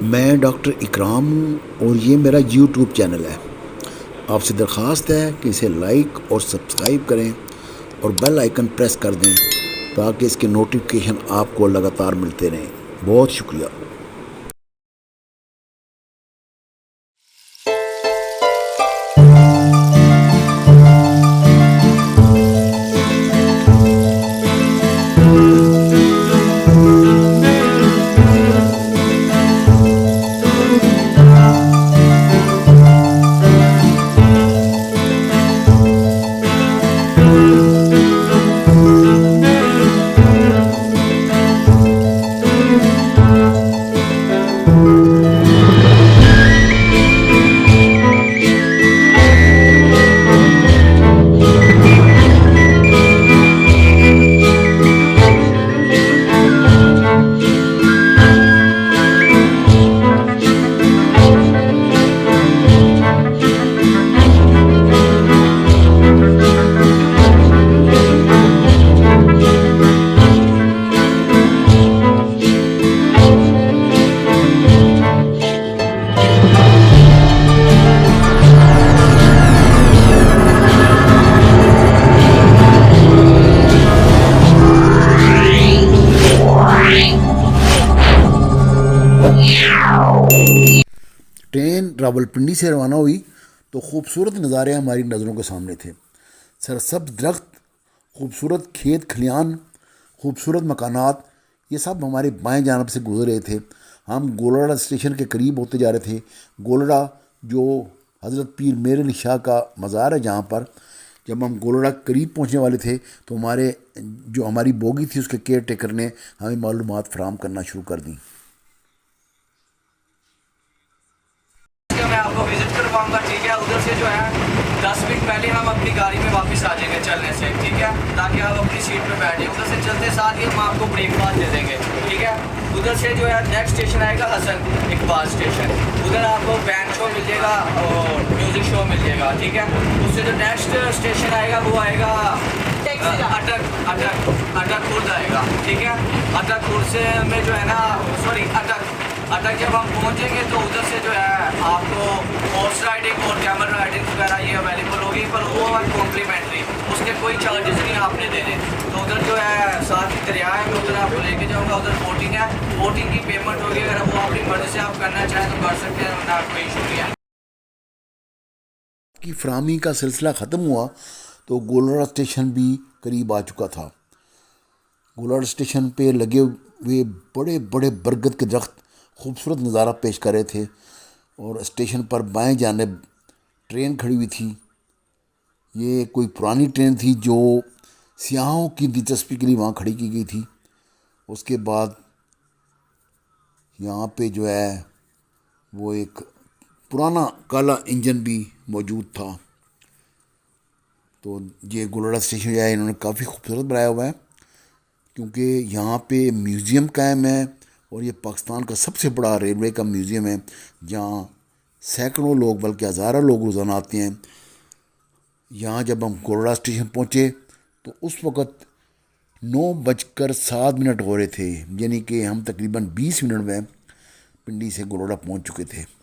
मैं डॉक्टर इकराम हूँ और ये मेरा यूट्यूब चैनल है। आपसे दरख्वास्त है कि इसे लाइक और सब्सक्राइब करें और बेल आइकन प्रेस कर दें ताकि इसके नोटिफिकेशन आपको लगातार मिलते रहें। बहुत शुक्रिया। ट्रेन रावलपिंडी से रवाना हुई तो खूबसूरत नज़ारे हमारी नज़रों के सामने थे। सरसब्ज दरख्त, खूबसूरत खेत खलियान, खूबसूरत मकानात, ये सब हमारे बाएं जानब से गुजर रहे थे। हम गोलड़ा स्टेशन के करीब होते जा रहे थे। गोलड़ा जो हज़रत पीर मेर अली शाह का मज़ार है, जहाँ पर जब हम गोलड़ा करीब पहुँचने वाले थे तो हमारी बोगी थी उसके केयर टेकर ने हमें मालूमात फराहम करना शुरू कर दी। मैं आपको विजिट करवाऊंगा, ठीक है। उधर से जो है 10 मिनट पहले हम अपनी गाड़ी में वापस आ जाएंगे चलने से, ठीक है, ताकि आप अपनी सीट पे बैठे। उधर से चलते साथ ही हम आपको ब्रेकफास्ट दे देंगे, ठीक है। उधर से जो है नेक्स्ट स्टेशन आएगा हसन इकबाल स्टेशन। उधर आपको बैंड शो मिल जाएगा और म्यूज़िक शो मिल जाएगा, ठीक है। उससे जो नेक्स्ट स्टेशन आएगा वो आएगा अटक अटक अटक खुर्द आएगा, ठीक है। अटक खुर्द से में जो है ना, सॉरी अटक जब हम पहुंचेंगे तो उधर से जो है आपको हॉर्स राइडिंग और कैमल राइडिंग वगैरह ये अवेलेबल होगी, पर वो है कॉम्प्लीमेंट्री, उसके कोई चार्जेस नहीं आपने देने। तो उधर जो है साथ ही दरिया है, मैं उधर आपको लेके जाऊंगा। उधर बोटिंग है, बोटिंग की पेमेंट होगी, अगर वो अपनी मर्जी से आप करना चाहें तो कर सकते हैं, वरना कोई इशू नहीं है। की फरहमी का सिलसिला ख़त्म हुआ तो गोलड़ा स्टेशन भी करीब आ चुका था। गोलड़ा स्टेशन पे लगे हुए बड़े बड़े बरगद के दरख्त खूबसूरत नज़ारा पेश कर रहे थे और स्टेशन पर बाएं जानिब ट्रेन खड़ी हुई थी। ये कोई पुरानी ट्रेन थी जो सियाहों की दिलचस्पी के लिए वहाँ खड़ी की गई थी। उसके बाद यहाँ पे जो है वो एक पुराना काला इंजन भी मौजूद था। तो ये गोलड़ा स्टेशन जो है इन्होंने काफ़ी खूबसूरत बनाया हुआ है, क्योंकि यहाँ पे म्यूज़ियम कायम है और ये पाकिस्तान का सबसे बड़ा रेलवे का म्यूज़ियम है, जहाँ सैकड़ों लोग बल्कि हज़ारों लोग रोज़ाना आते हैं। यहाँ जब हम गोलड़ा स्टेशन पहुँचे तो उस वक़्त 9:07 हो रहे थे, यानी कि हम तकरीबन 20 मिनट में पिंडी से गोलड़ा पहुँच चुके थे।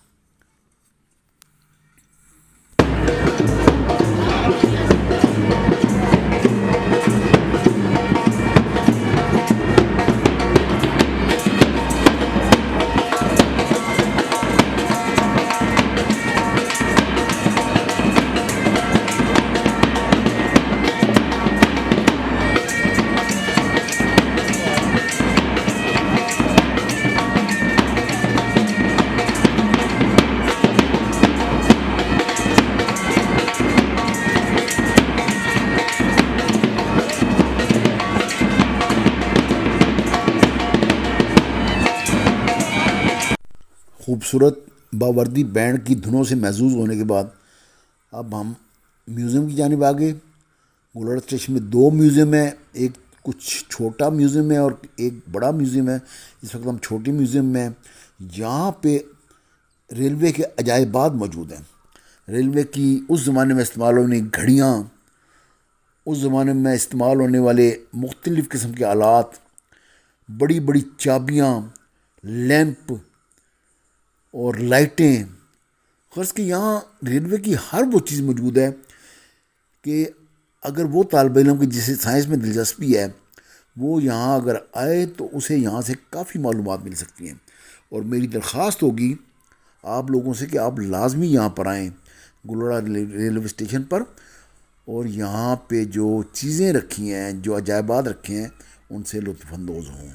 खूबसूरत बावर्दी बैंड की धुनों से महसूस होने के बाद अब हम म्यूज़ियम की जानिब आ गए। गोलड़ा स्टेशन में दो म्यूज़ियम है, एक कुछ छोटा म्यूज़ियम है और एक बड़ा म्यूज़ियम है। इस वक्त हम छोटे म्यूज़ियम में हैं। यहाँ पे रेलवे के अजायबात मौजूद हैं। रेलवे की उस ज़माने में इस्तेमाल होने घड़ियाँ, उस ज़माने में इस्तेमाल होने वाले मुख्तलिफ़ किस्म के आलात, बड़ी बड़ी चाबियाँ, लैंप, और लाइटें, ख़र्ज़ कि यहाँ रेलवे की हर वो चीज़ मौजूद है कि अगर वो तालिब इल्म की जिसे साइंस में दिलचस्पी है वो यहाँ अगर आए तो उसे यहाँ से काफ़ी मालूमात मिल सकती हैं। और मेरी दरख्वास्त होगी आप लोगों से कि आप लाजमी यहाँ पर आएँ गुलड़ा रेलवे स्टेशन पर, और यहाँ पे जो चीज़ें रखी हैं, जो अजायबात रखे हैं, उनसे लुत्फ़अंदोज़ हों।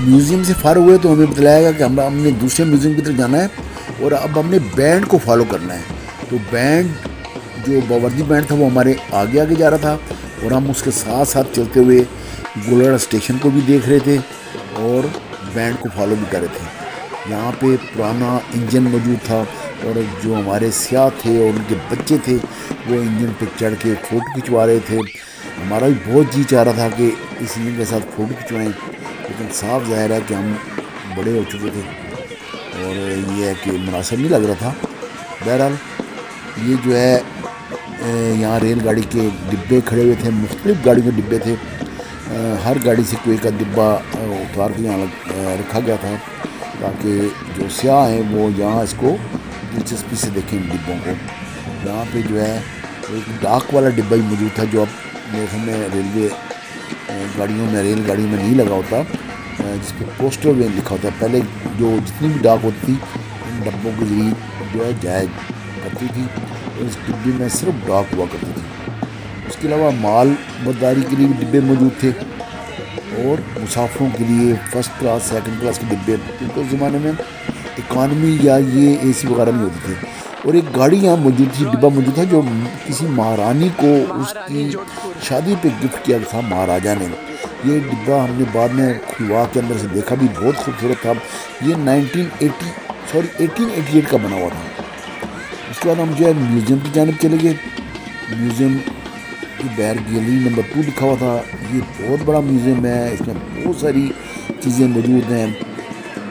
म्यूज़ियम से फार हुए तो हमें बताया गया कि हमने दूसरे म्यूज़ियम की तरफ जाना है और अब हमने बैंड को फॉलो करना है। तो बैंड जो बावर्दी बैंड था वो हमारे आगे आगे जा रहा था और हम उसके साथ साथ चलते हुए गुलड़ा स्टेशन को भी देख रहे थे और बैंड को फॉलो भी कर रहे थे। यहाँ पे पुराना इंजन मौजूद था और जो हमारे सियाह थे और उनके बच्चे थे वो इंजन पे चढ़ के फ़ोटो खिंचवा रहे थे। हमारा भी बहुत जी चाह रहा था कि इस इंजन के साथ फ़ोटो खिंचवाएँ, लेकिन साफ ज़ाहिर है कि हम बड़े हो चुके थे और ये है कि मुनासिब नहीं लग रहा था। बहरहाल ये जो है यहाँ रेलगाड़ी के डिब्बे खड़े हुए थे, मुख्तलिफ़ गाड़ी के डिब्बे थे। हर गाड़ी से कोई का डिब्बा उतार के यहाँ रखा गया था ताकि जो सियाह हैं वो यहाँ इसको दिलचस्पी से देखें इन डिब्बों को। यहाँ पे जो है एक डाक वाला डिब्बा ही मौजूद था जो अब मेरे सामने रेलवे गाड़ियों में, रेलगाड़ी में नहीं लगा होता, जिस पर पोस्टर में लिखा होता है। पहले जो जितनी भी डाक होती थी इन डब्बों के जरिए जो है जाया करती थी और इस डिब्बे में सिर्फ डाक हुआ करती थी। उसके अलावा माल बर्दारी के लिए भी डिब्बे मौजूद थे और मुसाफिरों के लिए फ़र्स्ट क्लास सेकंड क्लास के डिब्बे, क्योंकि उस ज़माने में इकॉनमी या ये एसी वगैरह नहीं होती थी। और एक गाड़ी यहाँ मौजूद थी, डिब्बा मौजूद था जो किसी महारानी को उसकी शादी पे गिफ्ट किया था महाराजा ने। ये डिब्बा हमने बाद में खुलवा के अंदर से देखा भी, बहुत खूबसूरत था। ये 1888 का बना हुआ था। उसके बाद हम जो है म्यूज़ियम की जानिब चले गए। म्यूज़ियम की बैर गैलरी नंबर 2 लिखा हुआ था। ये बहुत बड़ा म्यूज़ियम है, इसमें बहुत सारी चीज़ें मौजूद हैं।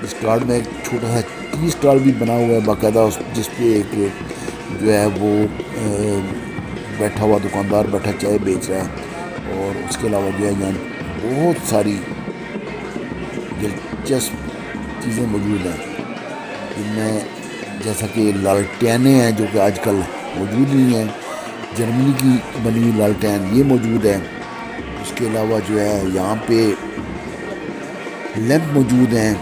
इस कार्ड में एक छोटा सा टी स्टॉल भी बना हुआ है बाकायदा, जिस पे एक जो है वो बैठा हुआ दुकानदार बैठा चाय बेच रहा है। और उसके अलावा जो है यहाँ बहुत सारी दिलचस्प चीज़ें मौजूद हैं, जिनमें जैसा कि लालटेनें हैं जो कि आजकल मौजूद नहीं हैं। जर्मनी की बनी हुई लालटेन ये मौजूद है। उसके अलावा जो है यहाँ पे लैंप मौजूद हैं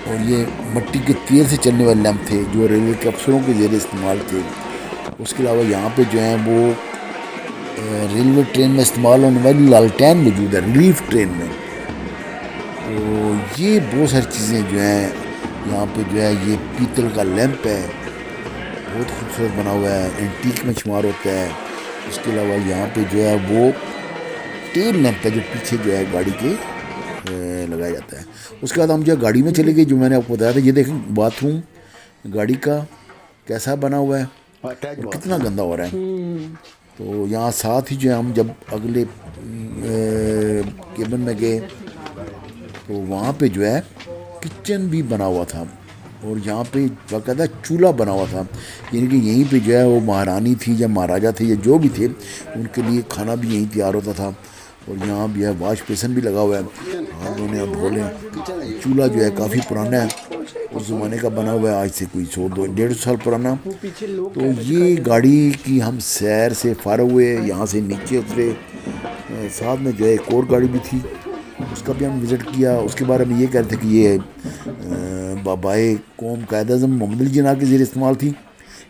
और ये मिट्टी के तेल से चलने वाले लैंप थे जो रेलवे के अफसरों के ज़रिए इस्तेमाल थे। उसके अलावा यहाँ पे जो है वो रेलवे ट्रेन में इस्तेमाल होने वाली लालटेन मौजूद है रिलीफ ट्रेन में। तो ये बहुत सारी चीज़ें जो हैं यहाँ पे जो है, ये पीतल का लैंप है, बहुत खूबसूरत बना हुआ है, एंटीक में शुमार होता है। उसके अलावा यहाँ पे जो है वो टेल लैंप है जो पीछे जो है गाड़ी के लगाया जाता है। उसके बाद हम जो गाड़ी में चले गए, जो मैंने आपको बताया था। ये देखें बाथरूम गाड़ी का कैसा बना हुआ है और कितना गंदा हो रहा है। तो यहाँ साथ ही जो है हम जब अगले केबिन में गए तो वहाँ पे जो है किचन भी बना हुआ था और यहाँ पे बाकायदा चूल्हा बना हुआ था, यानी कि यहीं पे जो है वो महारानी थी या महाराजा थे या जो भी थे उनके लिए खाना भी यहीं तैयार होता था। और यहाँ भी है वाश बेसन भी लगा हुआ है, हाथ धोने और धो लें। चूल्हा जो है काफ़ी पुराना है, उस ज़माने का बना हुआ है, आज से कोई 100-150 साल पुराना। तो ये गाड़ी की हम सैर से फारग हुए, यहाँ से नीचे उतरे। साथ में जो है एक और गाड़ी भी थी, उसका भी हम विज़िट किया। उसके बारे में ये कह रहे थे कि ये बाबाए कौम कायद-ए-आज़म मोहम्मद अली जिन्ना के ज़रिए इस्तेमाल थी।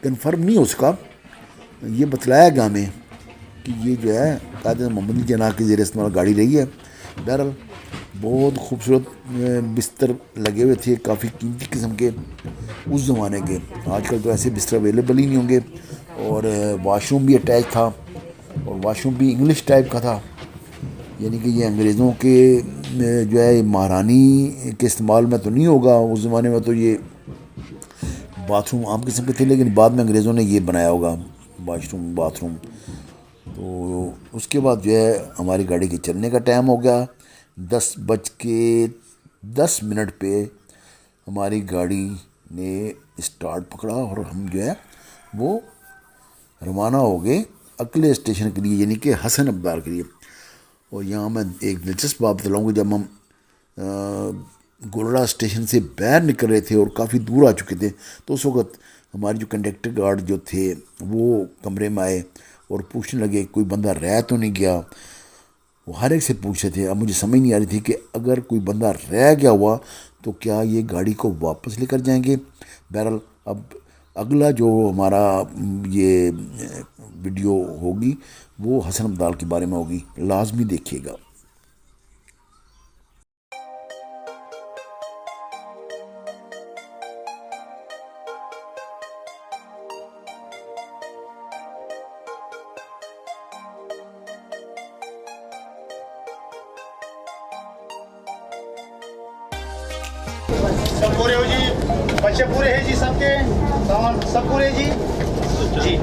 कन्फर्म नहीं हो सका, ये बतलाया गया हमें कि ये जो है कायद-ए-आज़म मोहम्मद अली जिन्ना के ज़रिए इस्तेमाल गाड़ी रही है। बहरहाल बहुत खूबसूरत बिस्तर लगे हुए थे, काफ़ी कीमती किस्म के उस ज़माने के। आजकल तो ऐसे बिस्तर अवेलेबल ही नहीं होंगे। और वाशरूम भी अटैच था और वाशरूम भी इंग्लिश टाइप का था, यानी कि ये अंग्रेज़ों के जो है महारानी के इस्तेमाल में तो नहीं होगा। उस ज़माने में तो ये बाथरूम आम किस्म के थे, लेकिन बाद में अंग्रेज़ों ने ये बनाया होगा वाशरूम बाथरूम। तो उसके बाद जो है हमारी गाड़ी के चलने का टाइम हो गया। 10:10 पे हमारी गाड़ी ने स्टार्ट पकड़ा और हम जो है वो रवाना हो गए अगले स्टेशन के लिए, यानी कि हसन अब्दाल के लिए। और यहाँ मैं एक दिलचस्प बात बताऊँगा, जब हम गोलड़ा स्टेशन से बाहर निकल रहे थे और काफ़ी दूर आ चुके थे, तो उस वक्त हमारे जो कंडक्टर गार्ड जो थे वो कमरे में आए और पूछने लगे कोई बंदा रह तो नहीं गया। वो हर एक से पूछ रहे थे। अब मुझे समझ नहीं आ रही थी कि अगर कोई बंदा रह गया हुआ तो क्या ये गाड़ी को वापस लेकर जाएंगे। बहरहाल अब अगला जो हमारा ये वीडियो होगी वो हसन अब्दाल के बारे में होगी, लाजमी देखिएगा। सब पूरे हो जी, बच्चे पूरे हैं जी, सबके सामान सब पूरे हैं जी। जी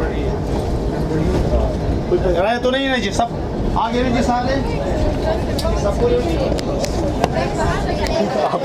कोई रहे तो नहीं ना जी, सब आगे रहे जी, सारे सब पूरे हो जी। आप